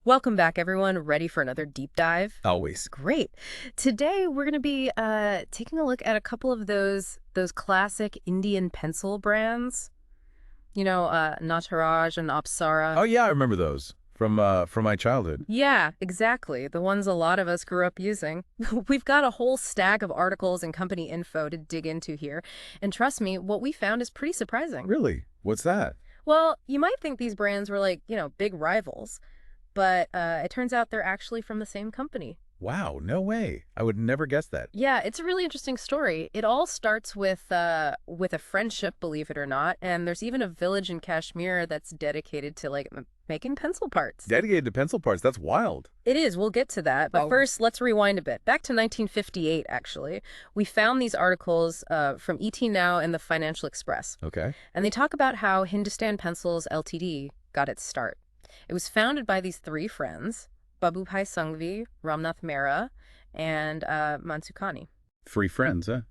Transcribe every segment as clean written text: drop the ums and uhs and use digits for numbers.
Welcome back, everyone. Ready for another deep dive? Always. Great. Today, we're going to be taking a look at a couple of those classic Indian pencil brands. Nataraj and Oh Apsara. yeah, I remember those from my childhood. Yeah, exactly. The ones a lot of us grew up using. We've got a whole stack of articles and company info to dig into here. And trust me, what we found is pretty surprising. Really? What's that? Well, you might think these brands were like, big rivals, but it turns out they're actually from the same company. Wow, no way. I would never guess that. Yeah, it's a really interesting story. It all starts with a friendship, believe it or not, and there's even a village in Kashmir that's dedicated to like making pencil parts. Dedicated to pencil parts. That's wild. It is. We'll get to that. But Oh. first, let's rewind a bit. Back to 1958, actually. We found these articles from ET Now and the Financial Express, Okay. and they talk about how Hindustan Pencils Ltd got its start. It was founded by these three friends, Babubhai Sanghvi, Ramnath Mehra, and Mansukani. Three friends, huh?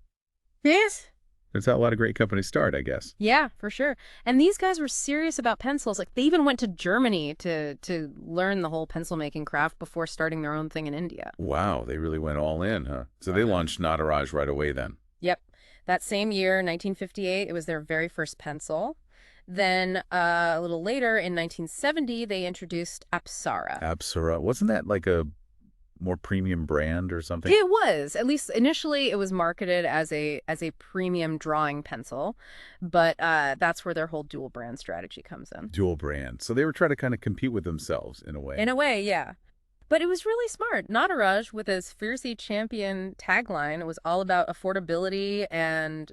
Yes. That's how a lot of great companies start, I guess. Yeah, for sure. And these guys were serious about pencils. Like, they even went to Germany to learn the whole pencil making craft before starting their own thing in India. Wow, they really went all in, huh? So they launched Nataraj right away then. Yep. That same year, 1958, it was their very first pencil. Then a little later, in 1970, they introduced Apsara. Apsara. Wasn't that like a more premium brand or something? It was. At least initially, it was marketed as a premium drawing pencil, but that's where their whole dual brand strategy comes in. Dual brand. So they were trying to kind of compete with themselves in a way. In a way, yeah. But it was really smart. Nataraj, with his fiercely champion tagline, was all about affordability and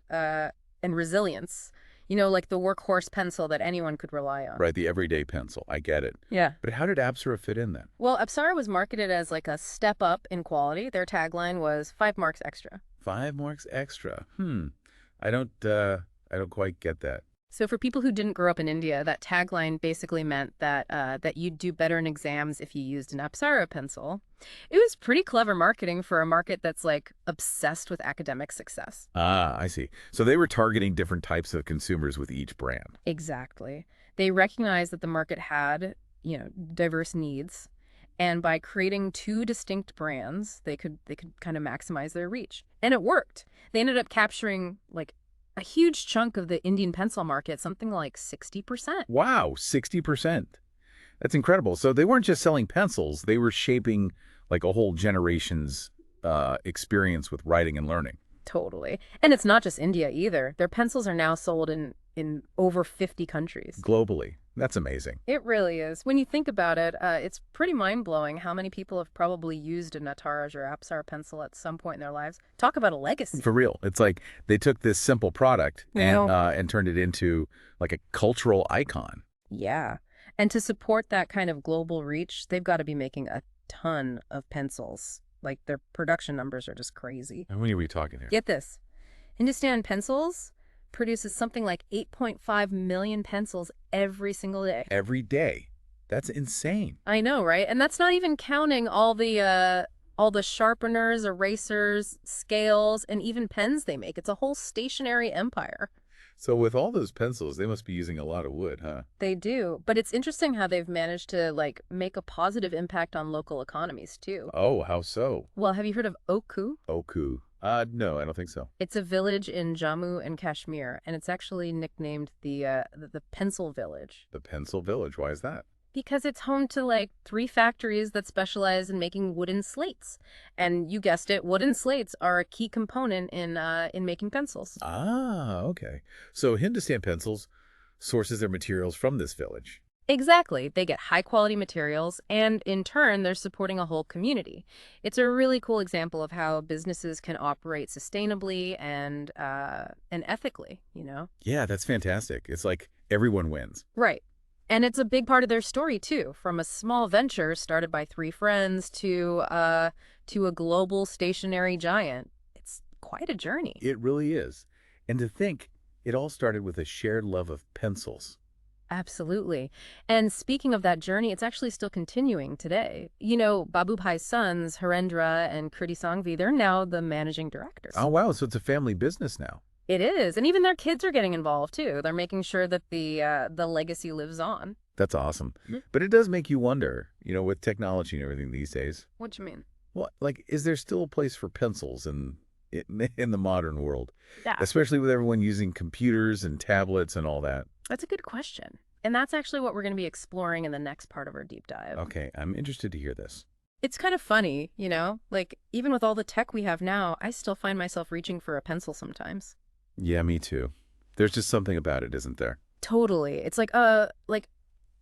resilience. Like the workhorse pencil that anyone could rely on. Right, the everyday pencil. I get it. Yeah. But how did Apsara fit in then? Well, Apsara was marketed as like a step up in quality. Their tagline was 5 marks extra. 5 marks extra. I don't quite get that. So for people who didn't grow up in India, that tagline basically meant that you'd do better in exams if you used an Apsara pencil. It was pretty clever marketing for a market that's like obsessed with academic success. Ah, I see. So they were targeting different types of consumers with each brand. Exactly. They recognized that the market had, diverse needs, and by creating two distinct brands, they could kind of maximize their reach. And it worked. They ended up capturing like a huge chunk of the Indian pencil market, something like 60%. Wow, 60%. That's incredible. So they weren't just selling pencils, they were shaping like a whole generation's experience with writing and learning. Totally. And it's not just India either. Their pencils are now sold in over 50 countries. Globally. That's amazing. It really is. When you think about it, it's pretty mind-blowing how many people have probably used a Nataraj or Apsara pencil at some point in their lives. Talk about a legacy. For real. It's like they took this simple product and turned it into like a cultural icon. Yeah. And to support that kind of global reach, they've got to be making a ton of pencils. Like, their production numbers are just crazy. How many are we talking here? Get this. Hindustan Pencils produces something like 8.5 million pencils every single day. Every day. That's insane. I know, right? And that's not even counting all the sharpeners, erasers, scales, and even pens they make. It's a whole stationery empire. So with all those pencils, they must be using a lot of wood, huh? They do. But it's interesting how they've managed to like make a positive impact on local economies too. Oh, how so? Well, have you heard of Okhu? Okhu. No, I don't think so. It's a village in Jammu and Kashmir, and it's actually nicknamed the Pencil Village. The Pencil Village. Why is that? Because it's home to like 3 factories that specialize in making wooden slates. And you guessed it, wooden slates are a key component in making pencils. Ah, okay. So Hindustan Pencils sources their materials from this village. Exactly. They get high quality materials, and in turn, they're supporting a whole community. It's a really cool example of how businesses can operate sustainably and ethically, Yeah, that's fantastic. It's like everyone wins. Right. And it's a big part of their story, too. From a small venture started by 3 friends to a global stationery giant. It's quite a journey. It really is. And to think, it all started with a shared love of pencils. Absolutely. And speaking of that journey, it's actually still continuing today. Babubhai's sons, Harendra and Kriti Sanghvi, they're now the managing directors. Oh, wow. So it's a family business now. It is. And even their kids are getting involved, too. They're making sure that the legacy lives on. That's awesome. Mhm. But it does make you wonder, with technology and everything these days, What you mean? well, like, is there still a place for pencils in the modern world, Yeah. especially with everyone using computers and tablets and all that? That's a good question. And that's actually what we're going to be exploring in the next part of our deep dive. Okay, I'm interested to hear this. It's kind of funny, like even with all the tech we have now, I still find myself reaching for a pencil sometimes. Yeah, me too. There's just something about it, isn't there? Totally. It's like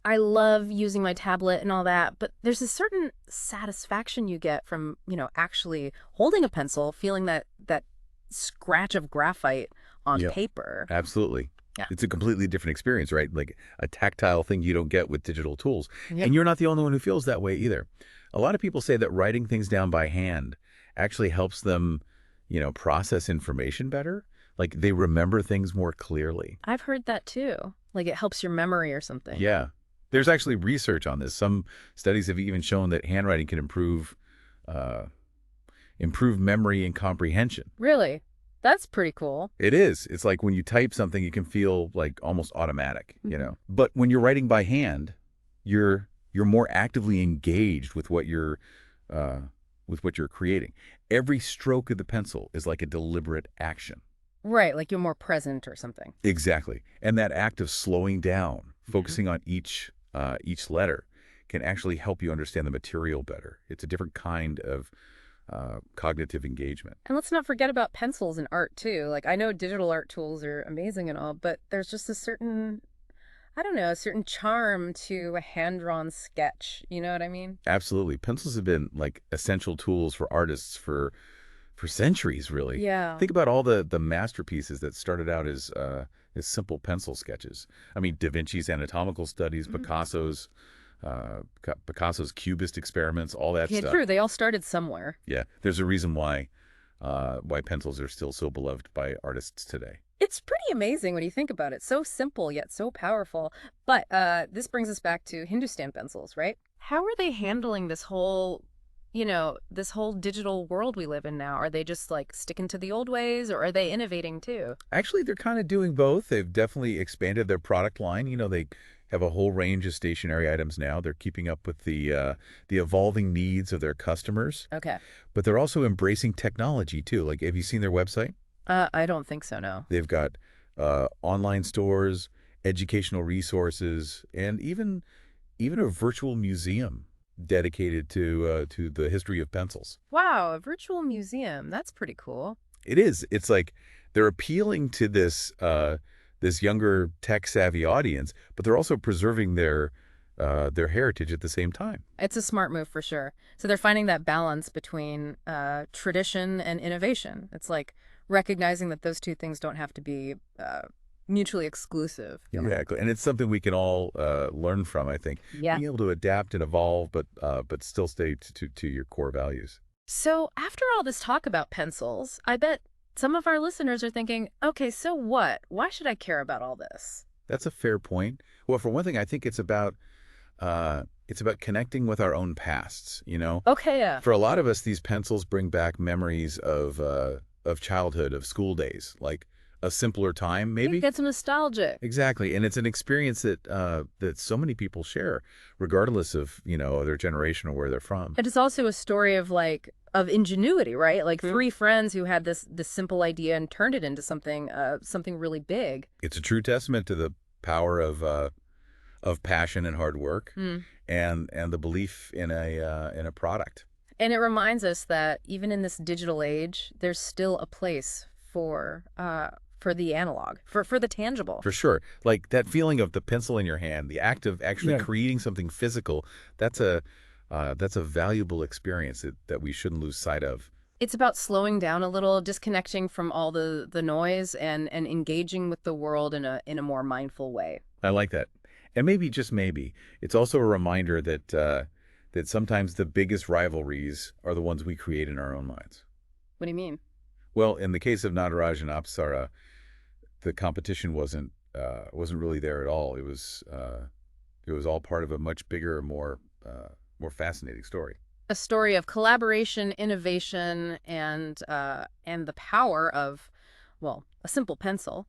I love using my tablet and all that, but there's a certain satisfaction you get from, actually holding a pencil, feeling that scratch of graphite on Yep, paper. absolutely. Yeah. It's a completely different experience, right? Like a tactile thing you don't get with digital tools. Yep. And you're not the only one who feels that way either. A lot of people say that writing things down by hand actually helps them, process information better. Like they remember things more clearly. I've heard that too. Like it helps your memory or something. Yeah. There's actually research on this. Some studies have even shown that handwriting can uh, improve memory and comprehension. Really? That's pretty cool. It is. It's like when you type something, you can feel like almost automatic. Mhm. But when you're writing by hand, you're more actively engaged uh, with what you're creating. Every stroke of the pencil is like a deliberate action. Right, like you're more present or something. Exactly. And that act of slowing down, Mhm. focusing on each letter, can actually help you understand the material better. It's a different kind of cognitive engagement. And let's not forget about pencils in art too. Like I know digital art tools are amazing and all, but there's just a certain, I don't know, a certain charm to a hand-drawn sketch. You know what I mean? Absolutely. Pencils have been like essential tools for artists for centuries, really. Yeah. Think about all the masterpieces that started out as simple pencil sketches. I mean, Da Vinci's anatomical studies, Mhm. Picasso's cubist experiments, all that Yeah, stuff. true. They all started somewhere. Yeah, there's a reason why pencils are still so beloved by artists today. It's pretty amazing when you think about it. So simple yet so powerful. But this brings us back to Hindustan pencils, right? How are they handling this whole digital world we live in now? Are they just like sticking to the old ways or are they innovating too? Actually, they're kind of doing both. They've definitely expanded their product line. They have a whole range of stationery items now. They're keeping up with the evolving needs of their customers, Okay. but they're also embracing technology too. Like, have you seen their website? I don't think so, no. They've got online stores, educational resources, and even a virtual museum dedicated to the history of pencils. Wow, a virtual museum. That's pretty cool. It is. It's like they're appealing to this younger tech savvy audience, but they're also preserving their heritage at the same time. It's a smart move for sure. So they're finding that balance between tradition and innovation. It's like recognizing that those two things don't have to be mutually exclusive. Exactly, and it's something we can all learn from. I think Yeah. being able to adapt and evolve, but still stay to your core values. So after all this talk about pencils, I bet some of our listeners are thinking, okay, so what? Why should I care about all this? That's a fair point. Well, for one thing, I think it's about connecting with our own pasts. Okay, yeah. For a lot of us, these pencils bring back memories of childhood, of school days, like a simpler time, It maybe. gets nostalgic. Exactly, and it's an experience that so many people share, regardless of their generation or where they're from. It is also a story of ingenuity, right? Like three friends who had this simple idea and turned it into something really big. It's a true testament to the power of passion and hard work, Mm. and the belief in a product. And it reminds us that even in this digital age, there's still a place for the analog, for the tangible. For sure. Like that feeling of the pencil in your hand, the act of actually Yeah. creating something physical, that's a valuable experience that we shouldn't lose sight of. It's about slowing down a little, disconnecting from all the noise and engaging with the world in a more mindful way. I like that. And maybe, just maybe, it's also a reminder that sometimes the biggest rivalries are the ones we create in our own minds. What do you mean? Well, in the case of Nataraj and Apsara, the competition wasn't really there at all. It was all part of a much bigger, more fascinating story. A story of collaboration, innovation, and the power of, well, a simple pencil.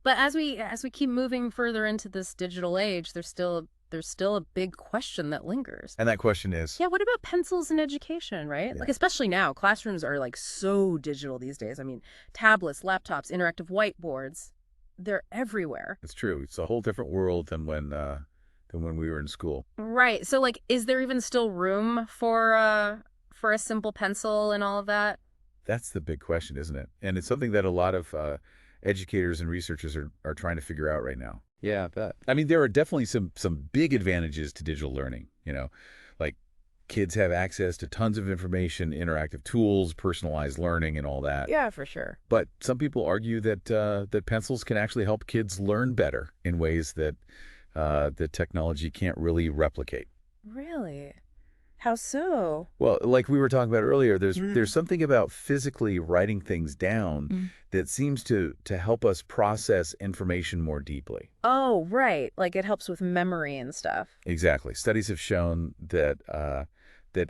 But as we keep moving further into this digital age, there's still there's still a big question that lingers. And that question is, Yeah, what about pencils in education, right? yeah, Like, especially now, classrooms are like so digital these days. I mean, tablets, laptops, interactive whiteboards, they're everywhere. it's true. It's a whole different world than when we were in school. Right. So, like, is there even still room for a simple pencil and all of that? That's the big question, isn't it? And it's something that a lot of educators and researchers are trying to figure out right now. Yeah, I bet. I mean, there are definitely some big advantages to digital learning. Like kids have access to tons of information, interactive tools, personalized learning, and all that. Yeah, for sure. But some people argue that pencils can actually help kids learn better in ways that technology can't really replicate. Really? How so? Well, like we were talking about earlier, there's something about physically writing things down that seems to help us process information more deeply. Oh, right. Like it helps with memory and stuff. Exactly. Studies have shown that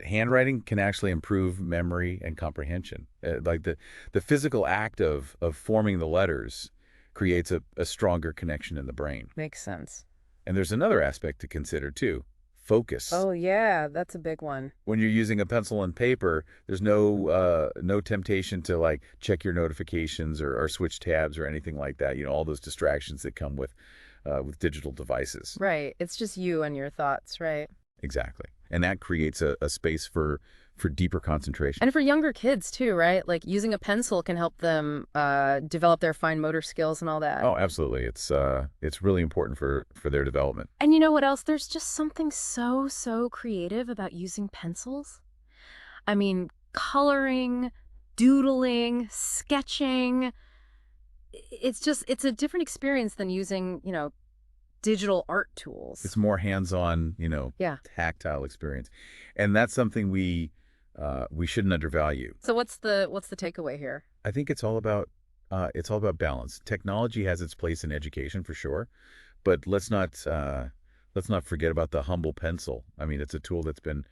handwriting can actually improve memory and comprehension. Like the physical act of forming the letters creates a stronger connection in the brain. Makes sense. And there's another aspect to consider too: focus. Oh, yeah, that's a big one. When you're using a pencil and paper, there's no temptation to like check your notifications or switch tabs or anything like that. All those distractions that come with digital devices. Right. It's just you and your thoughts, right? Exactly. And that creates a space for deeper concentration. And for younger kids too, right? Like using a pencil can help them develop their fine motor skills and all that. Oh, absolutely. It's really important for their development. And you know what else? There's just something so creative about using pencils. I mean, coloring, doodling, sketching. It's a different experience than using, digital art tools. It's more hands-on, Yeah. tactile experience. And that's something we shouldn't undervalue. So what's the takeaway here? I think it's all about balance. Technology has its place in education for sure, but let's not forget about the humble pencil. I mean, it's a tool that's been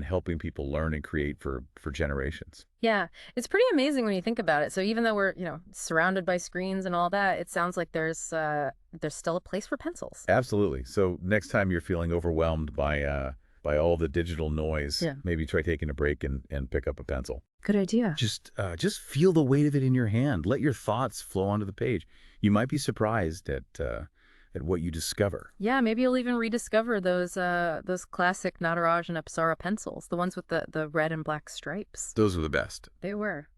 helping people learn and create for generations. Yeah, it's pretty amazing when you think about it. So even though we're, surrounded by screens and all that, it sounds like there's still a place for pencils. Absolutely. So next time you're feeling overwhelmed by all the digital noise, Yeah. maybe try taking a break and pick up a pencil. Good idea. Just feel the weight of it in your hand. Let your thoughts flow onto the page. You might be surprised at what you discover. Yeah, maybe you'll even rediscover those classic Nataraj and Apsara pencils, the ones with the red and black stripes. Those are the best. They were.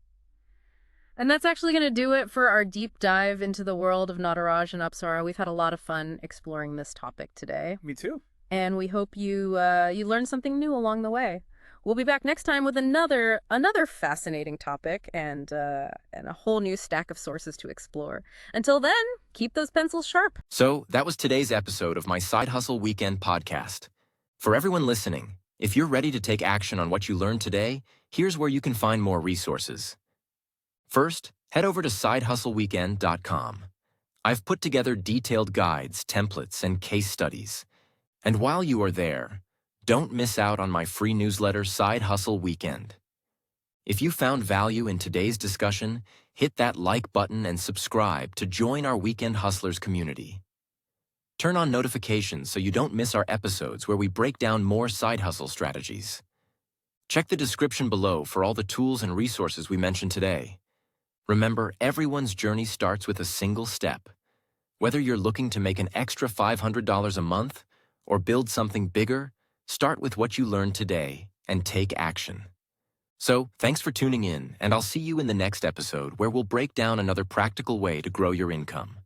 And that's actually going to do it for our deep dive into the world of Nataraj and Apsara. We've had a lot of fun exploring this topic today. Me too. And we hope you learned something new along the way. We'll be back next time with another fascinating topic and a whole new stack of sources to explore. Until then, keep those pencils sharp. So that was today's episode of my Side Hustle Weekend podcast. For everyone listening, if you're ready to take action on what you learned today, here's where you can find more resources. First, head over to sidehustleweekend.com. I've put together detailed guides, templates, and case studies. And while you are there, don't miss out on my free newsletter, Side Hustle Weekend. If you found value in today's discussion, hit that like button and subscribe to join our Weekend Hustlers community. Turn on notifications so you don't miss our episodes where we break down more side hustle strategies. Check the description below for all the tools and resources we mentioned today. Remember, everyone's journey starts with a single step. Whether you're looking to make an extra $500 a month or build something bigger, start with what you learned today and take action. So, thanks for tuning in, and I'll see you in the next episode where we'll break down another practical way to grow your income.